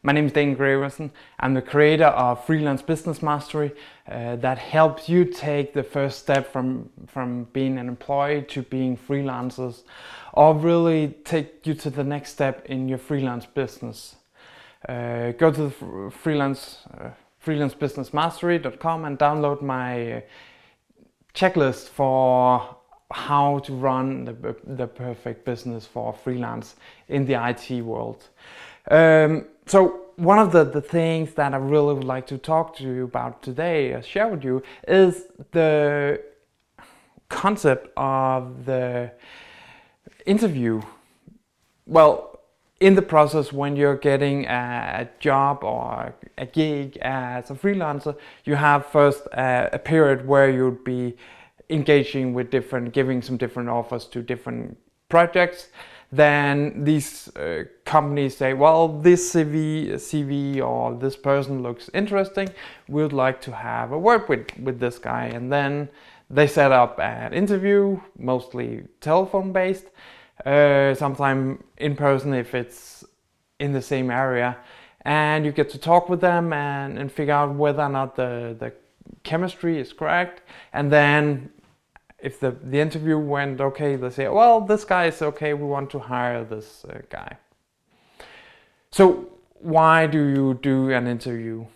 My name is Dane Graverson. I'm the creator of Freelance Business Mastery that helps you take the first step from being an employee to being freelancers, or really take you to the next step in your freelance business. Go to the FreelanceBusinessMastery.com and download my checklist for how to run the perfect business for freelance in the IT world. So one of the things that I really would like to talk to you about today, share with you, is the concept of the interview. Well, in the process when you're getting a job or a gig as a freelancer, you have first a period where you'll be engaging with giving some different offers to different projects. Then these companies say, well, this CV or this person looks interesting, we'd like to have a word with this guy. And then they set up an interview, mostly telephone based, sometime in person if it's in the same area. And you get to talk with them and figure out whether or not the chemistry is correct. And then if the interview went okay, they say, well, this guy is okay, we want to hire this guy. So why do you do an interview?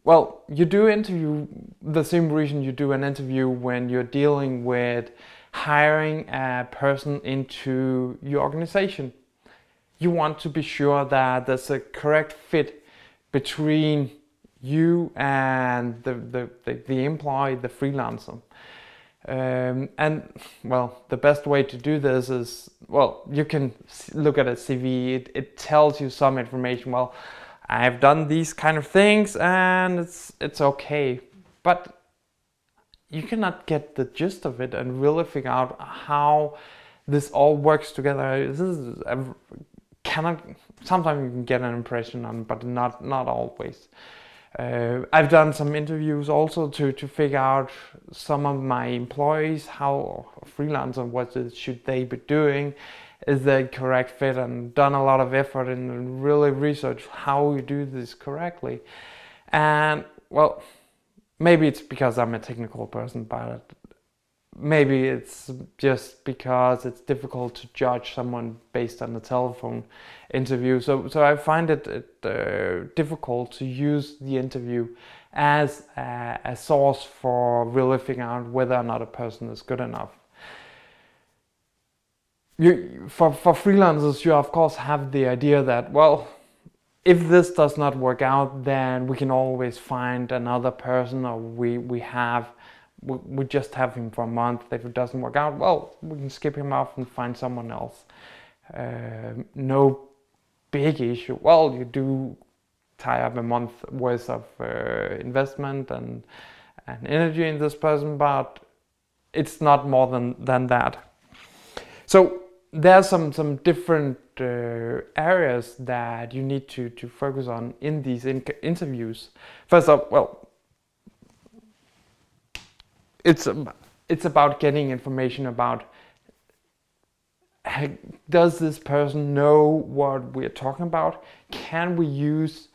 Well, you do interview the same reason you do an interview when you're dealing with hiring a person into your organization. You want to be sure that there's a correct fit between you and the employee, the freelancer. And well, the best way to do this is, well, you can look at a CV. It tells you some information. Well, I've done these kind of things and it's okay, but you cannot get the gist of it and really figure out how this all works together. Sometimes you can get an impression on, but not always. I've done some interviews also to figure out some of my employees, how freelancer, what should they be doing, is the correct fit, and done a lot of effort and really research how you do this correctly. And well, maybe it's because I'm a technical person, but maybe it's just because it's difficult to judge someone based on the telephone interview. So I find it difficult to use the interview as a source for really figuring out whether or not a person is good enough. For freelancers, you of course have the idea that, well, if this does not work out, then we can always find another person, or we just have him for a month. If it doesn't work out, well, we can skip him off and find someone else. No big issue. Well, you do tie up a month worth of investment and energy in this person, but it's not more than that. So there's some different areas that you need to focus on in these interviews. First up, well, it's about getting information about, does this person know what we're talking about? Can we use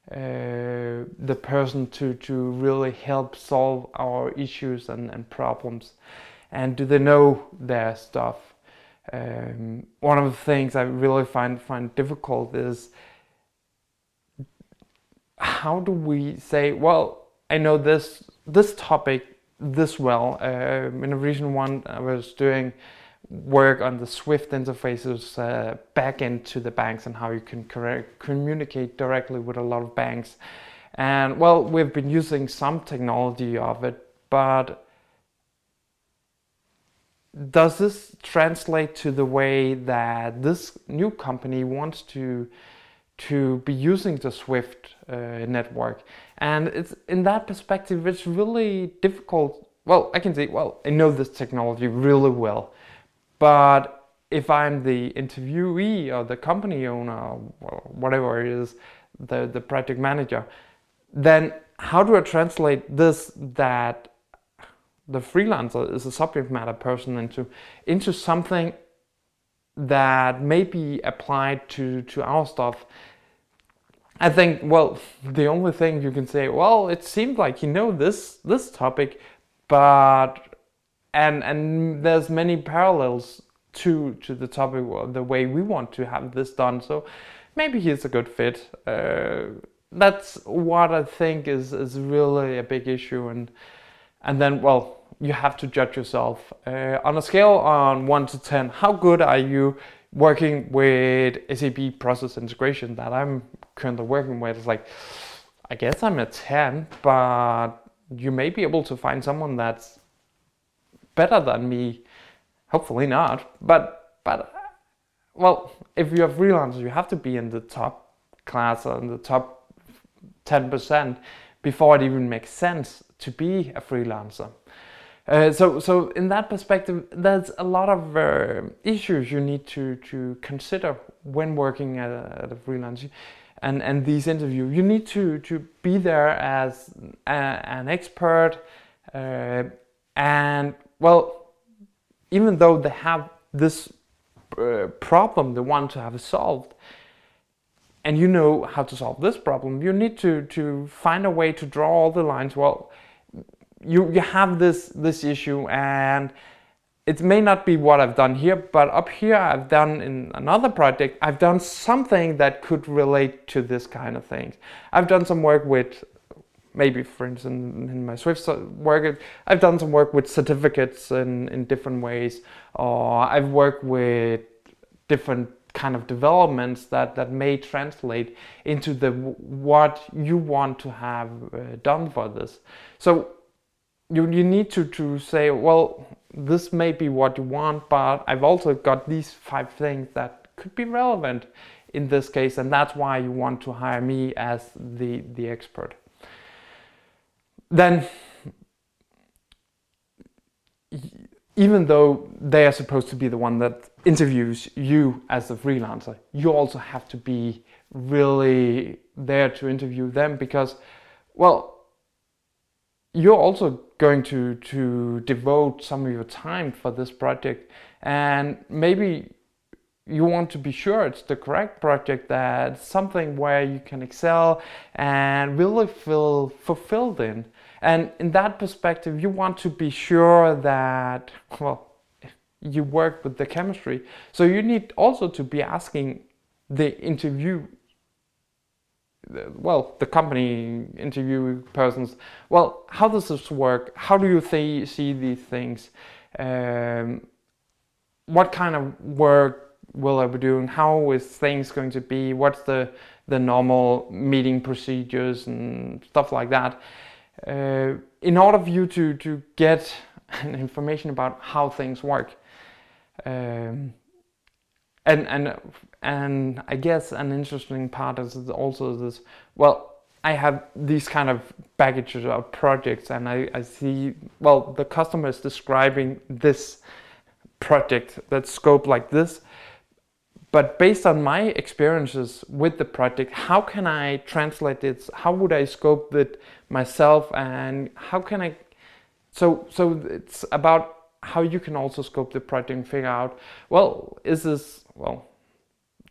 the person to really help solve our issues and problems? And do they know their stuff? One of the things I really find difficult is, how do we say, well, I know this topic this well. In a recent one, I was doing work on the Swift interfaces back into the banks and how you can communicate directly with a lot of banks. And well, we've been using some technology of it, but does this translate to the way that this new company wants to be using the Swift network? And it's in that perspective, it's really difficult. Well, I can say, well, I know this technology really well, but if I'm the interviewee or the company owner or whatever it is, the project manager, then how do I translate this, that the freelancer is a subject matter person, into something that may be applied to our stuff I think, well, the only thing you can say, well, it seemed like you know this topic, but and there's many parallels to the topic, the way we want to have this done. So maybe he's a good fit. That's what I think is really a big issue, and then, well, you have to judge yourself on a scale on 1 to 10. How good are you working with SAP process integration that I'm currently working with? It's like, I guess I'm a 10, but you may be able to find someone that's better than me. Hopefully not, but well, if you're a freelancer, you have to be in the top class or in the top 10% before it even makes sense to be a freelancer. So in that perspective, there's a lot of issues you need to consider when working at a freelance. And these interviews, you need to be there as an expert, and well, even though they have this problem they want to have solved, and you know how to solve this problem, you need to find a way to draw all the lines. Well, you have this issue, and it may not be what I've done here, but up here I've done in another project, I've done something that could relate to this kind of things. I've done some work with, maybe for instance in my Swift work, I've done some work with certificates in different ways, or I've worked with different kind of developments that may translate into what you want to have done for this. So you need to say, well, this may be what you want, but I've also got these 5 things that could be relevant in this case, and that's why you want to hire me as the expert. Then, even though they are supposed to be the one that interviews you as a freelancer, you also have to be really there to interview them, because, well, you're also going to devote some of your time for this project, and maybe you want to be sure it's the correct project, that's something where you can excel and really feel fulfilled in. And in that perspective, you want to be sure that, well, you work with the chemistry. So you need also to be asking the the company interview persons, well, how does this work? How do you see these things? What kind of work will I be doing? How is things going to be? What's the normal meeting procedures and stuff like that? In order for you to get information about how things work. And I guess an interesting part is also this, well, I have these kind of packages of projects, and I see, well, the customer is describing this project, that scope like this, but based on my experiences with the project, how can I translate it? How would I scope it myself, and how can I, so it's about how you can also scope the project and figure out, well, is this, well,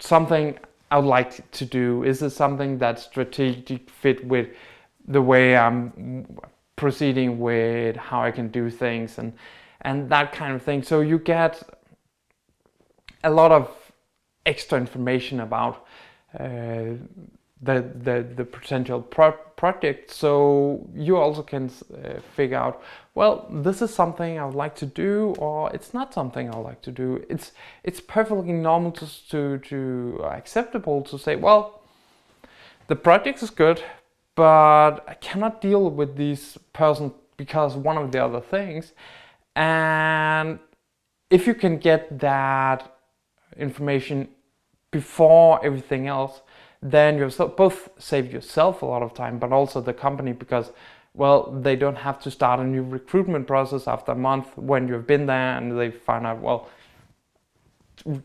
something I would like to do? Is this something that's strategic fit with the way I'm proceeding with how I can do things and that kind of thing? So you get a lot of extra information about the potential project, so you also can figure out, well, this is something I would like to do, or it's not something I would like to do. It's perfectly normal to acceptable to say, well, the project is good, but I cannot deal with this person because one of the other things. And if you can get that information before everything else, then you both save yourself a lot of time, but also the company, because, well, they don't have to start a new recruitment process after a month when you've been there and they find out, well,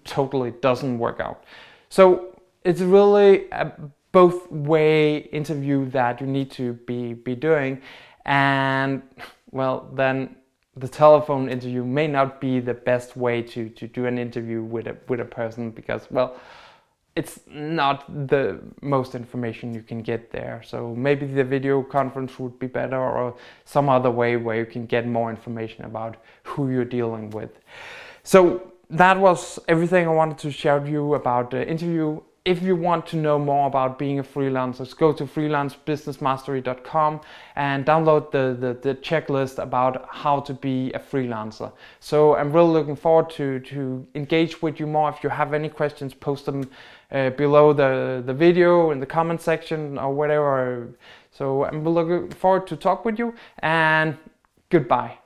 totally doesn't work out. So it's really a both way interview that you need to be doing. And, well, then the telephone interview may not be the best way to do an interview with a person, because, well, it's not the most information you can get there. So maybe the video conference would be better, or some other way where you can get more information about who you're dealing with. So that was everything I wanted to share with you about the interview. If you want to know more about being a freelancer, go to FreelanceBusinessMastery.com and download the checklist about how to be a freelancer. So I'm really looking forward to engage with you more. If you have any questions, post them below the video in the comment section or whatever. So I'm looking forward to talk with you, and goodbye.